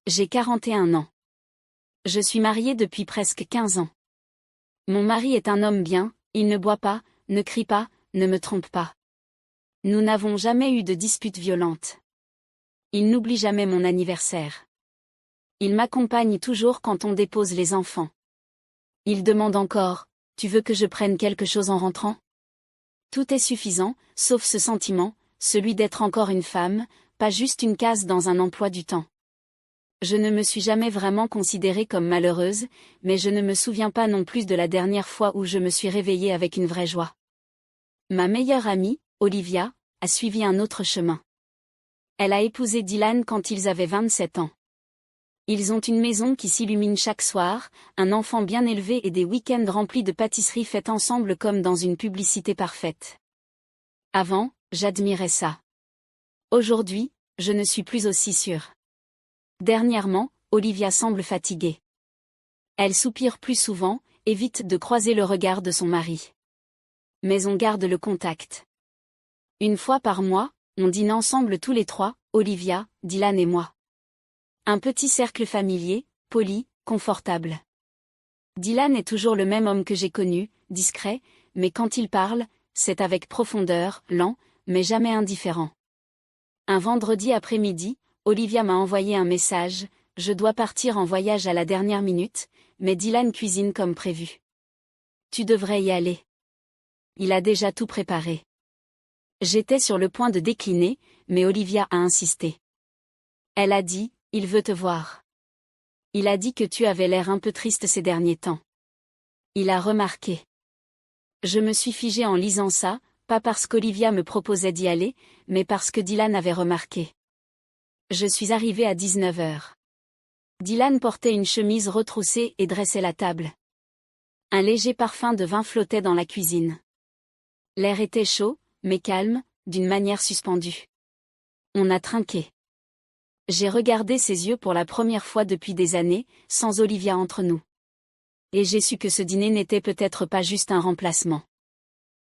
J'ai 41 ans. Je suis mariée depuis presque 15 ans. Mon mari est un homme bien, il ne boit pas, ne crie pas, ne me trompe pas. Nous n'avons jamais eu de disputes violentes. Il n'oublie jamais mon anniversaire. Il m'accompagne toujours quand on dépose les enfants. Il demande encore, « Tu veux que je prenne quelque chose en rentrant ?» Tout est suffisant, sauf ce sentiment, celui d'être encore une femme, pas juste une case dans un emploi du temps. Je ne me suis jamais vraiment considérée comme malheureuse, mais je ne me souviens pas non plus de la dernière fois où je me suis réveillée avec une vraie joie. Ma meilleure amie, Olivia, a suivi un autre chemin. Elle a épousé Dylan quand ils avaient 27 ans. Ils ont une maison qui s'illumine chaque soir, un enfant bien élevé et des week-ends remplis de pâtisseries faites ensemble comme dans une publicité parfaite. Avant, j'admirais ça. Aujourd'hui, je ne suis plus aussi sûre. Dernièrement, Olivia semble fatiguée. Elle soupire plus souvent, évite de croiser le regard de son mari. Mais on garde le contact. Une fois par mois, on dîne ensemble tous les trois, Olivia, Dylan et moi. Un petit cercle familier, poli, confortable. Dylan est toujours le même homme que j'ai connu, discret, mais quand il parle, c'est avec profondeur, lent, mais jamais indifférent. Un vendredi après-midi, Olivia m'a envoyé un message, « Je dois partir en voyage à la dernière minute, mais Dylan cuisine comme prévu. Tu devrais y aller. Il a déjà tout préparé. » J'étais sur le point de décliner, mais Olivia a insisté. Elle a dit, « Il veut te voir. Il a dit que tu avais l'air un peu triste ces derniers temps. Il a remarqué. » Je me suis figée en lisant ça, pas parce qu'Olivia me proposait d'y aller, mais parce que Dylan avait remarqué. Je suis arrivée à 19h. Dylan portait une chemise retroussée et dressait la table. Un léger parfum de vin flottait dans la cuisine. L'air était chaud, mais calme, d'une manière suspendue. On a trinqué. J'ai regardé ses yeux pour la première fois depuis des années, sans Olivia entre nous. Et j'ai su que ce dîner n'était peut-être pas juste un remplacement.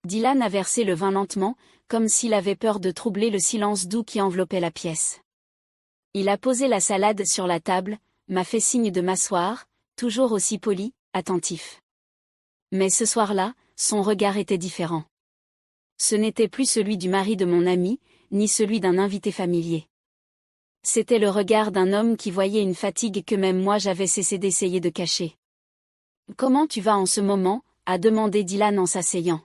Dylan a versé le vin lentement, comme s'il avait peur de troubler le silence doux qui enveloppait la pièce. Il a posé la salade sur la table, m'a fait signe de m'asseoir, toujours aussi poli, attentif. Mais ce soir-là, son regard était différent. Ce n'était plus celui du mari de mon ami, ni celui d'un invité familier. C'était le regard d'un homme qui voyait une fatigue que même moi j'avais cessé d'essayer de cacher. « Comment tu vas en ce moment ?» a demandé Dylan en s'asseyant.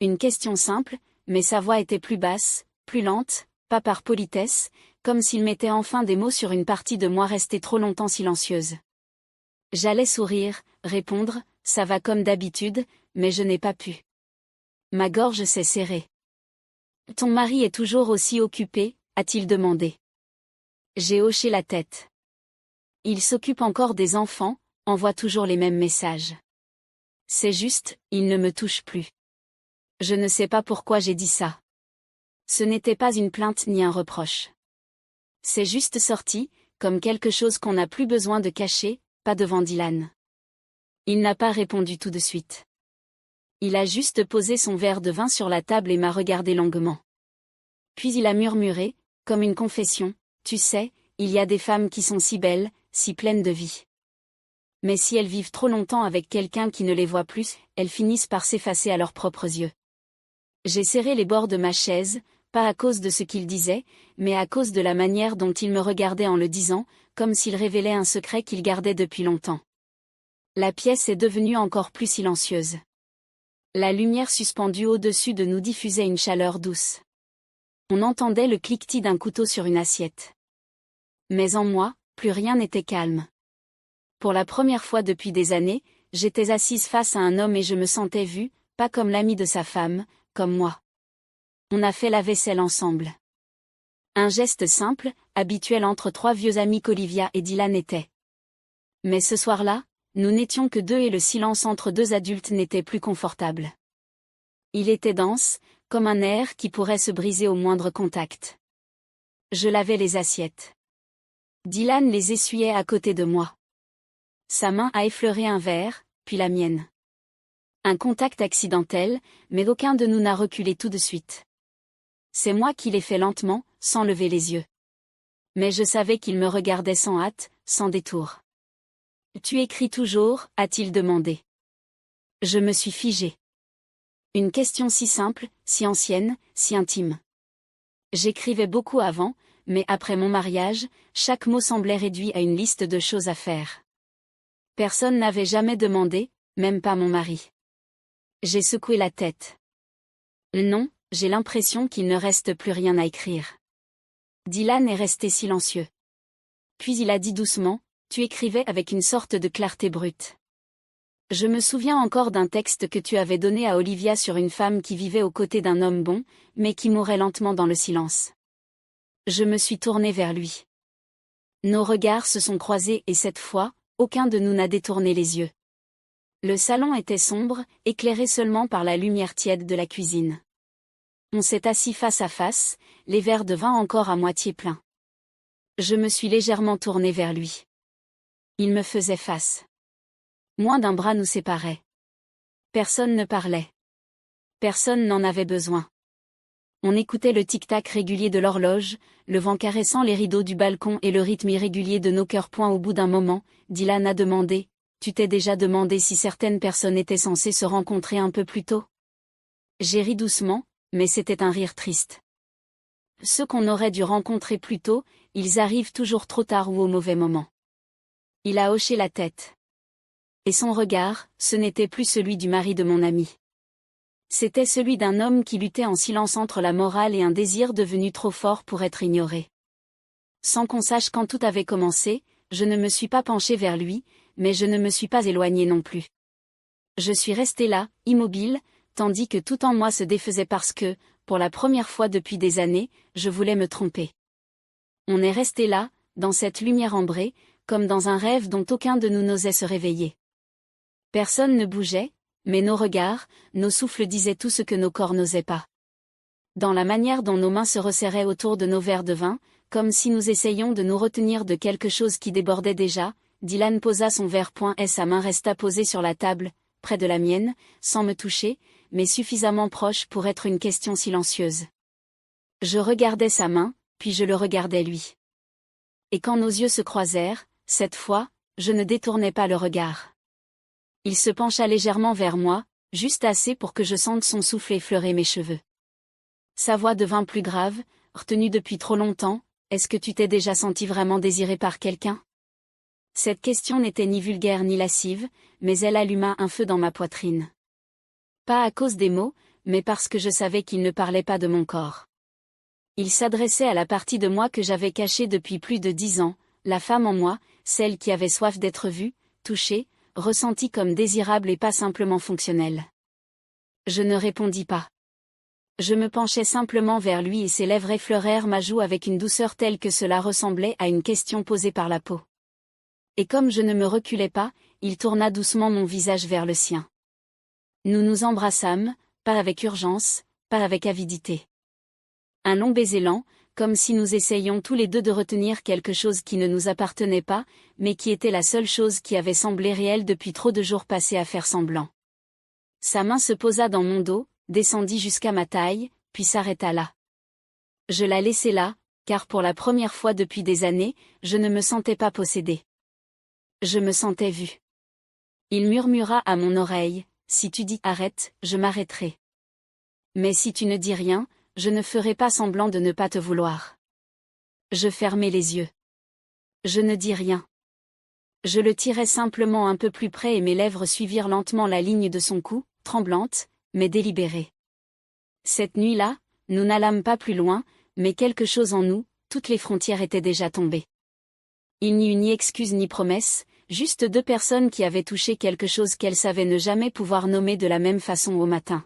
Une question simple, mais sa voix était plus basse, plus lente, pas par politesse, comme s'il mettait enfin des mots sur une partie de moi restée trop longtemps silencieuse. J'allais sourire, répondre, « Ça va comme d'habitude », mais je n'ai pas pu. Ma gorge s'est serrée. « Ton mari est toujours aussi occupé ?» a-t-il demandé. J'ai hoché la tête. Il s'occupe encore des enfants, envoie toujours les mêmes messages. C'est juste, il ne me touche plus. Je ne sais pas pourquoi j'ai dit ça. Ce n'était pas une plainte ni un reproche. C'est juste sorti, comme quelque chose qu'on n'a plus besoin de cacher, pas devant Dylan. Il n'a pas répondu tout de suite. Il a juste posé son verre de vin sur la table et m'a regardé longuement. Puis il a murmuré, comme une confession, « Tu sais, il y a des femmes qui sont si belles, si pleines de vie. Mais si elles vivent trop longtemps avec quelqu'un qui ne les voit plus, elles finissent par s'effacer à leurs propres yeux. » J'ai serré les bords de ma chaise, pas à cause de ce qu'il disait, mais à cause de la manière dont il me regardait en le disant, comme s'il révélait un secret qu'il gardait depuis longtemps. La pièce est devenue encore plus silencieuse. La lumière suspendue au-dessus de nous diffusait une chaleur douce. On entendait le cliquetis d'un couteau sur une assiette. Mais en moi, plus rien n'était calme. Pour la première fois depuis des années, j'étais assise face à un homme et je me sentais vue, pas comme l'ami de sa femme, comme moi. On a fait la vaisselle ensemble. Un geste simple, habituel entre trois vieux amis qu'Olivia et Dylan étaient. Mais ce soir-là, nous n'étions que deux et le silence entre deux adultes n'était plus confortable. Il était dense, comme un air qui pourrait se briser au moindre contact. Je lavais les assiettes. Dylan les essuyait à côté de moi. Sa main a effleuré un verre, puis la mienne. Un contact accidentel, mais aucun de nous n'a reculé tout de suite. C'est moi qui l'ai fait lentement, sans lever les yeux. Mais je savais qu'il me regardait sans hâte, sans détour. Tu écris toujours, a-t-il demandé. Je me suis figée. Une question si simple, si ancienne, si intime. J'écrivais beaucoup avant, mais après mon mariage, chaque mot semblait réduit à une liste de choses à faire. Personne n'avait jamais demandé, même pas mon mari. J'ai secoué la tête. Non, j'ai l'impression qu'il ne reste plus rien à écrire. Dylan est resté silencieux. Puis il a dit doucement, tu écrivais avec une sorte de clarté brute. Je me souviens encore d'un texte que tu avais donné à Olivia sur une femme qui vivait aux côtés d'un homme bon, mais qui mourait lentement dans le silence. Je me suis tournée vers lui. Nos regards se sont croisés et cette fois, aucun de nous n'a détourné les yeux. Le salon était sombre, éclairé seulement par la lumière tiède de la cuisine. On s'est assis face à face, les verres de vin encore à moitié pleins. Je me suis légèrement tournée vers lui. Il me faisait face. Moins d'un bras nous séparait. Personne ne parlait. Personne n'en avait besoin. On écoutait le tic-tac régulier de l'horloge, le vent caressant les rideaux du balcon et le rythme irrégulier de nos cœurs. Au bout d'un moment, Dylan a demandé, « Tu t'es déjà demandé si certaines personnes étaient censées se rencontrer un peu plus tôt ?» J'ai ri doucement, mais c'était un rire triste. Ceux qu'on aurait dû rencontrer plus tôt, ils arrivent toujours trop tard ou au mauvais moment. Il a hoché la tête. Et son regard, ce n'était plus celui du mari de mon ami. C'était celui d'un homme qui luttait en silence entre la morale et un désir devenu trop fort pour être ignoré. Sans qu'on sache quand tout avait commencé, je ne me suis pas penchée vers lui, mais je ne me suis pas éloignée non plus. Je suis restée là, immobile, tandis que tout en moi se défaisait parce que, pour la première fois depuis des années, je voulais me tromper. On est resté là, dans cette lumière ambrée, comme dans un rêve dont aucun de nous n'osait se réveiller. Personne ne bougeait, mais nos regards, nos souffles disaient tout ce que nos corps n'osaient pas. Dans la manière dont nos mains se resserraient autour de nos verres de vin, comme si nous essayions de nous retenir de quelque chose qui débordait déjà, Dylan posa son verre et sa main resta posée sur la table, près de la mienne, sans me toucher, mais suffisamment proche pour être une question silencieuse. Je regardais sa main, puis je le regardais lui. Et quand nos yeux se croisèrent, cette fois, je ne détournai pas le regard. Il se pencha légèrement vers moi, juste assez pour que je sente son souffle effleurer mes cheveux. Sa voix devint plus grave, retenue depuis trop longtemps, est-ce que tu t'es déjà senti vraiment désiré par quelqu'un ? Cette question n'était ni vulgaire ni lascive, mais elle alluma un feu dans ma poitrine. Pas à cause des mots, mais parce que je savais qu'il ne parlait pas de mon corps. Il s'adressait à la partie de moi que j'avais cachée depuis plus de 10 ans, la femme en moi, celle qui avait soif d'être vue, touchée, ressentie comme désirable et pas simplement fonctionnelle. Je ne répondis pas. Je me penchai simplement vers lui et ses lèvres effleurèrent ma joue avec une douceur telle que cela ressemblait à une question posée par la peau. Et comme je ne me reculais pas, il tourna doucement mon visage vers le sien. Nous nous embrassâmes, pas avec urgence, pas avec avidité. Un long baiser lent, comme si nous essayions tous les deux de retenir quelque chose qui ne nous appartenait pas, mais qui était la seule chose qui avait semblé réelle depuis trop de jours passés à faire semblant. Sa main se posa dans mon dos, descendit jusqu'à ma taille, puis s'arrêta là. Je la laissai là, car pour la première fois depuis des années, je ne me sentais pas possédée. Je me sentais vue. Il murmura à mon oreille, « Si tu dis arrête, je m'arrêterai. Mais si tu ne dis rien, je ne ferai pas semblant de ne pas te vouloir. » Je fermai les yeux. Je ne dis rien. Je le tirai simplement un peu plus près et mes lèvres suivirent lentement la ligne de son cou, tremblantes, mais délibérées. Cette nuit-là, nous n'allâmes pas plus loin, mais quelque chose en nous, toutes les frontières étaient déjà tombées. Il n'y eut ni excuse ni promesse, juste deux personnes qui avaient touché quelque chose qu'elles savaient ne jamais pouvoir nommer de la même façon au matin.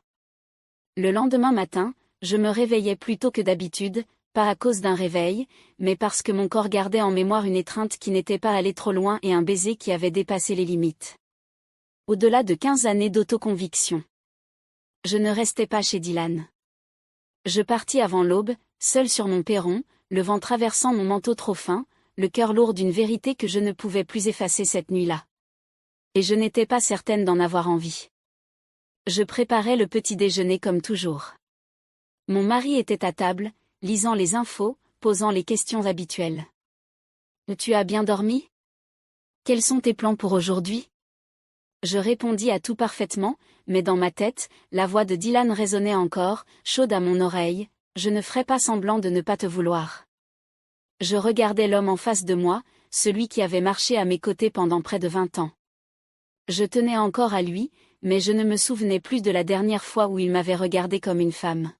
Le lendemain matin, je me réveillais plus tôt que d'habitude, pas à cause d'un réveil, mais parce que mon corps gardait en mémoire une étreinte qui n'était pas allée trop loin et un baiser qui avait dépassé les limites. Au-delà de 15 années d'autoconviction. Je ne restais pas chez Dylan. Je partis avant l'aube, seul sur mon perron, le vent traversant mon manteau trop fin, le cœur lourd d'une vérité que je ne pouvais plus effacer cette nuit-là. Et je n'étais pas certaine d'en avoir envie. Je préparais le petit déjeuner comme toujours. Mon mari était à table, lisant les infos, posant les questions habituelles. Tu as bien dormi? Quels sont tes plans pour aujourd'hui? Je répondis à tout parfaitement, mais dans ma tête, la voix de Dylan résonnait encore, chaude à mon oreille. Je ne ferai pas semblant de ne pas te vouloir. Je regardais l'homme en face de moi, celui qui avait marché à mes côtés pendant près de 20 ans. Je tenais encore à lui, mais je ne me souvenais plus de la dernière fois où il m'avait regardée comme une femme.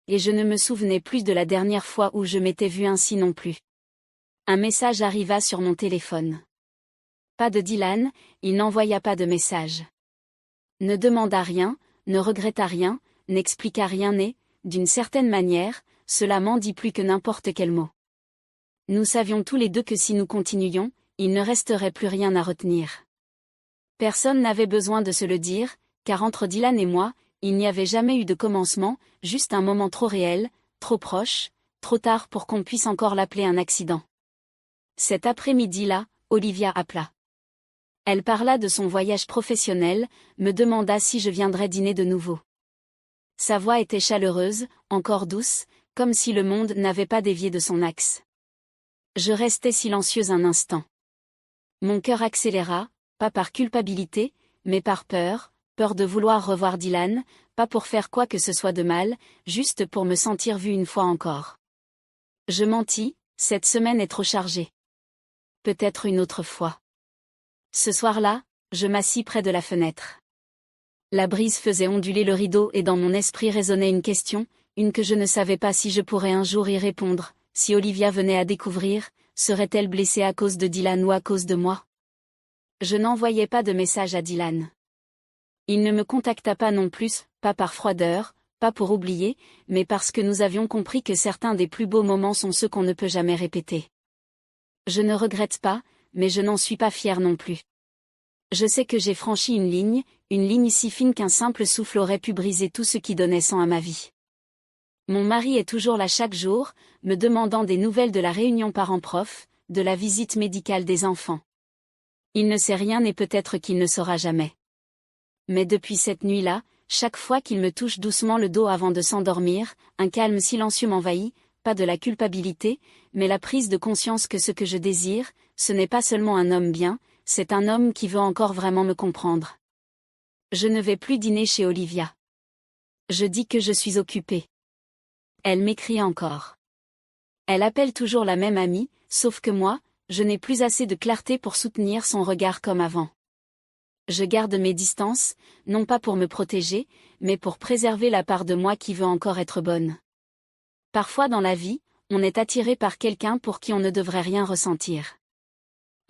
Et je ne me souvenais plus de la dernière fois où je m'étais vue ainsi non plus. Un message arriva sur mon téléphone. Pas de Dylan, il n'envoya pas de message. Ne demanda rien, ne regretta rien, n'expliqua rien et, d'une certaine manière, cela m'en dit plus que n'importe quel mot. Nous savions tous les deux que si nous continuions, il ne resterait plus rien à retenir. Personne n'avait besoin de se le dire, car entre Dylan et moi, il n'y avait jamais eu de commencement, juste un moment trop réel, trop proche, trop tard pour qu'on puisse encore l'appeler un accident. Cet après-midi-là, Olivia appela. Elle parla de son voyage professionnel, me demanda si je viendrais dîner de nouveau. Sa voix était chaleureuse, encore douce, comme si le monde n'avait pas dévié de son axe. Je restai silencieuse un instant. Mon cœur accéléra, pas par culpabilité, mais par peur, peur de vouloir revoir Dylan, pas pour faire quoi que ce soit de mal, juste pour me sentir vue une fois encore. Je mentis, cette semaine est trop chargée. Peut-être une autre fois. Ce soir-là, je m'assis près de la fenêtre. La brise faisait onduler le rideau et dans mon esprit résonnait une question, une que je ne savais pas si je pourrais un jour y répondre. Si Olivia venait à découvrir, serait-elle blessée à cause de Dylan ou à cause de moi? Je n'envoyais pas de message à Dylan. Il ne me contacta pas non plus, pas par froideur, pas pour oublier, mais parce que nous avions compris que certains des plus beaux moments sont ceux qu'on ne peut jamais répéter. Je ne regrette pas, mais je n'en suis pas fière non plus. Je sais que j'ai franchi une ligne si fine qu'un simple souffle aurait pu briser tout ce qui donnait sang à ma vie. Mon mari est toujours là chaque jour, me demandant des nouvelles de la réunion parents-prof, de la visite médicale des enfants. Il ne sait rien et peut-être qu'il ne saura jamais. Mais depuis cette nuit-là, chaque fois qu'il me touche doucement le dos avant de s'endormir, un calme silencieux m'envahit, pas de la culpabilité, mais la prise de conscience que ce que je désire, ce n'est pas seulement un homme bien, c'est un homme qui veut encore vraiment me comprendre. Je ne vais plus dîner chez Olivia. Je dis que je suis occupée. Elle m'écrit encore. Elle appelle toujours la même amie, sauf que moi, je n'ai plus assez de clarté pour soutenir son regard comme avant. Je garde mes distances, non pas pour me protéger, mais pour préserver la part de moi qui veut encore être bonne. Parfois dans la vie, on est attiré par quelqu'un pour qui on ne devrait rien ressentir.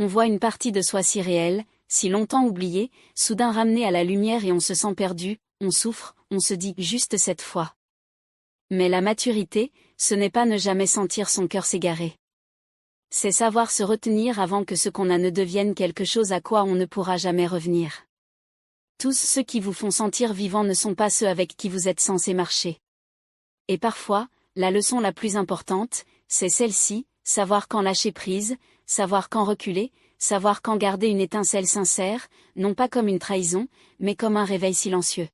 On voit une partie de soi si réelle, si longtemps oubliée, soudain ramenée à la lumière et on se sent perdu, on souffre, on se dit juste cette fois. Mais la maturité, ce n'est pas ne jamais sentir son cœur s'égarer. C'est savoir se retenir avant que ce qu'on a ne devienne quelque chose à quoi on ne pourra jamais revenir. Tous ceux qui vous font sentir vivant ne sont pas ceux avec qui vous êtes censé marcher. Et parfois, la leçon la plus importante, c'est celle-ci, savoir quand lâcher prise, savoir quand reculer, savoir quand garder une étincelle sincère, non pas comme une trahison, mais comme un réveil silencieux.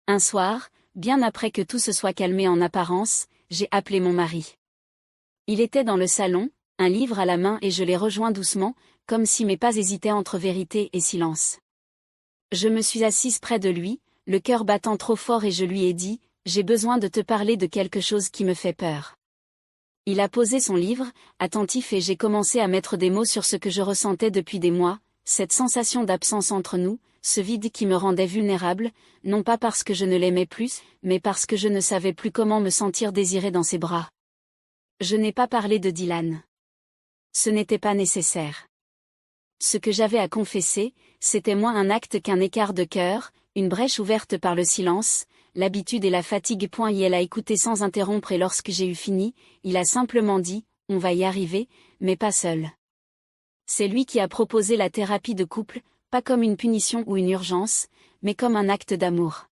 Un soir, bien après que tout se soit calmé en apparence, j'ai appelé mon mari. Il était dans le salon, un livre à la main et je l'ai rejoint doucement, comme si mes pas hésitaient entre vérité et silence. Je me suis assise près de lui, le cœur battant trop fort et je lui ai dit, « J'ai besoin de te parler de quelque chose qui me fait peur. » Il a posé son livre, attentif et j'ai commencé à mettre des mots sur ce que je ressentais depuis des mois, cette sensation d'absence entre nous, ce vide qui me rendait vulnérable, non pas parce que je ne l'aimais plus, mais parce que je ne savais plus comment me sentir désirée dans ses bras. Je n'ai pas parlé de Dylan. Ce n'était pas nécessaire. Ce que j'avais à confesser, c'était moins un acte qu'un écart de cœur, une brèche ouverte par le silence, l'habitude et la fatigue. Il a écouté sans interrompre et lorsque j'ai eu fini, il a simplement dit, « On va y arriver, mais pas seul. » C'est lui qui a proposé la thérapie de couple, pas comme une punition ou une urgence, mais comme un acte d'amour.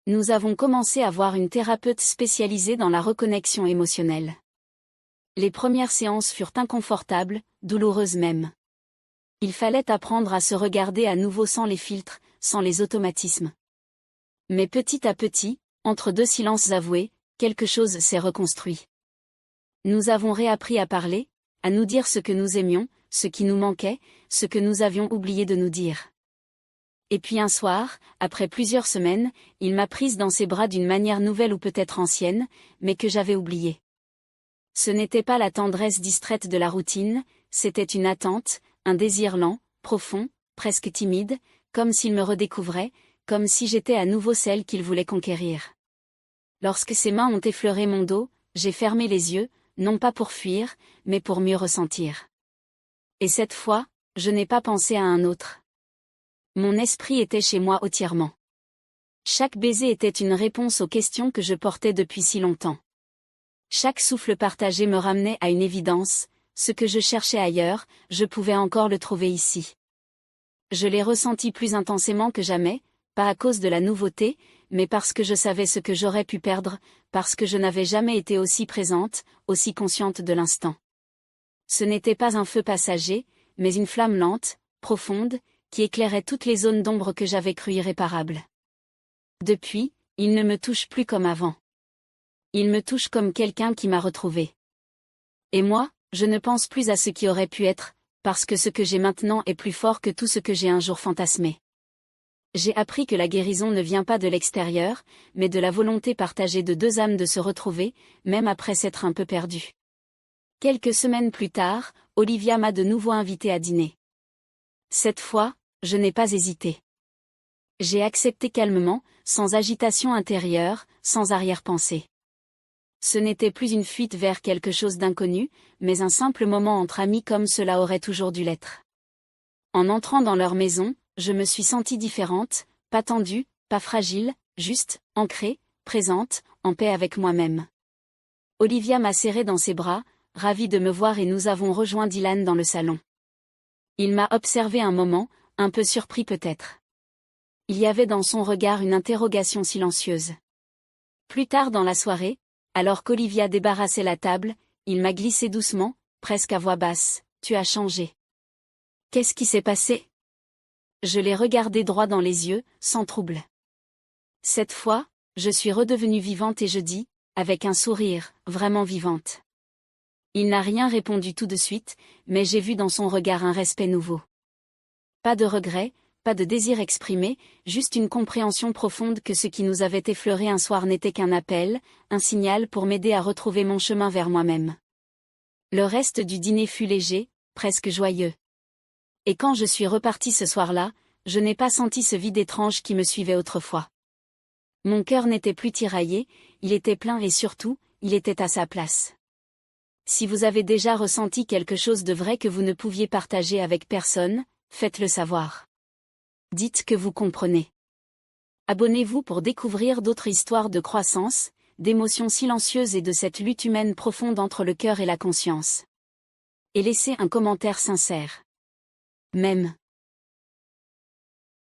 Nous avons commencé à voir une thérapeute spécialisée dans la reconnexion émotionnelle. Les premières séances furent inconfortables, douloureuses même. Il fallait apprendre à se regarder à nouveau sans les filtres, sans les automatismes. Mais petit à petit, entre deux silences avoués, quelque chose s'est reconstruit. Nous avons réappris à parler, à nous dire ce que nous aimions, ce qui nous manquait, ce que nous avions oublié de nous dire. Et puis un soir, après plusieurs semaines, il m'a prise dans ses bras d'une manière nouvelle ou peut-être ancienne, mais que j'avais oubliée. Ce n'était pas la tendresse distraite de la routine, c'était une attente, un désir lent, profond, presque timide, comme s'il me redécouvrait, comme si j'étais à nouveau celle qu'il voulait conquérir. Lorsque ses mains ont effleuré mon dos, j'ai fermé les yeux, non pas pour fuir, mais pour mieux ressentir. Et cette fois, je n'ai pas pensé à un autre. Mon esprit était chez moi entièrement. Chaque baiser était une réponse aux questions que je portais depuis si longtemps. Chaque souffle partagé me ramenait à une évidence, ce que je cherchais ailleurs, je pouvais encore le trouver ici. Je l'ai ressenti plus intensément que jamais, pas à cause de la nouveauté, mais parce que je savais ce que j'aurais pu perdre, parce que je n'avais jamais été aussi présente, aussi consciente de l'instant. Ce n'était pas un feu passager, mais une flamme lente, profonde, qui éclairait toutes les zones d'ombre que j'avais crues irréparables. Depuis, il ne me touche plus comme avant. Il me touche comme quelqu'un qui m'a retrouvée. Et moi, je ne pense plus à ce qui aurait pu être, parce que ce que j'ai maintenant est plus fort que tout ce que j'ai un jour fantasmé. J'ai appris que la guérison ne vient pas de l'extérieur, mais de la volonté partagée de deux âmes de se retrouver, même après s'être un peu perdues. Quelques semaines plus tard, Olivia m'a de nouveau invité à dîner. Cette fois, je n'ai pas hésité. J'ai accepté calmement, sans agitation intérieure, sans arrière-pensée. Ce n'était plus une fuite vers quelque chose d'inconnu, mais un simple moment entre amis comme cela aurait toujours dû l'être. En entrant dans leur maison, je me suis sentie différente, pas tendue, pas fragile, juste, ancrée, présente, en paix avec moi-même. Olivia m'a serrée dans ses bras, ravie de me voir et nous avons rejoint Dylan dans le salon. Il m'a observé un moment, un peu surpris peut-être. Il y avait dans son regard une interrogation silencieuse. Plus tard dans la soirée, alors qu'Olivia débarrassait la table, il m'a glissé doucement, presque à voix basse, « Tu as changé. » « Qu'est-ce qui s'est passé ?» Je l'ai regardé droit dans les yeux, sans trouble. Cette fois, je suis redevenue vivante et je dis, avec un sourire, vraiment vivante. Il n'a rien répondu tout de suite, mais j'ai vu dans son regard un respect nouveau. Pas de regret, pas de désir exprimé, juste une compréhension profonde que ce qui nous avait effleuré un soir n'était qu'un appel, un signal pour m'aider à retrouver mon chemin vers moi-même. Le reste du dîner fut léger, presque joyeux. Et quand je suis repartie ce soir-là, je n'ai pas senti ce vide étrange qui me suivait autrefois. Mon cœur n'était plus tiraillé, il était plein et surtout, il était à sa place. Si vous avez déjà ressenti quelque chose de vrai que vous ne pouviez partager avec personne, faites-le savoir. Dites que vous comprenez. Abonnez-vous pour découvrir d'autres histoires de croissance, d'émotions silencieuses et de cette lutte humaine profonde entre le cœur et la conscience. Et laissez un commentaire sincère. Même.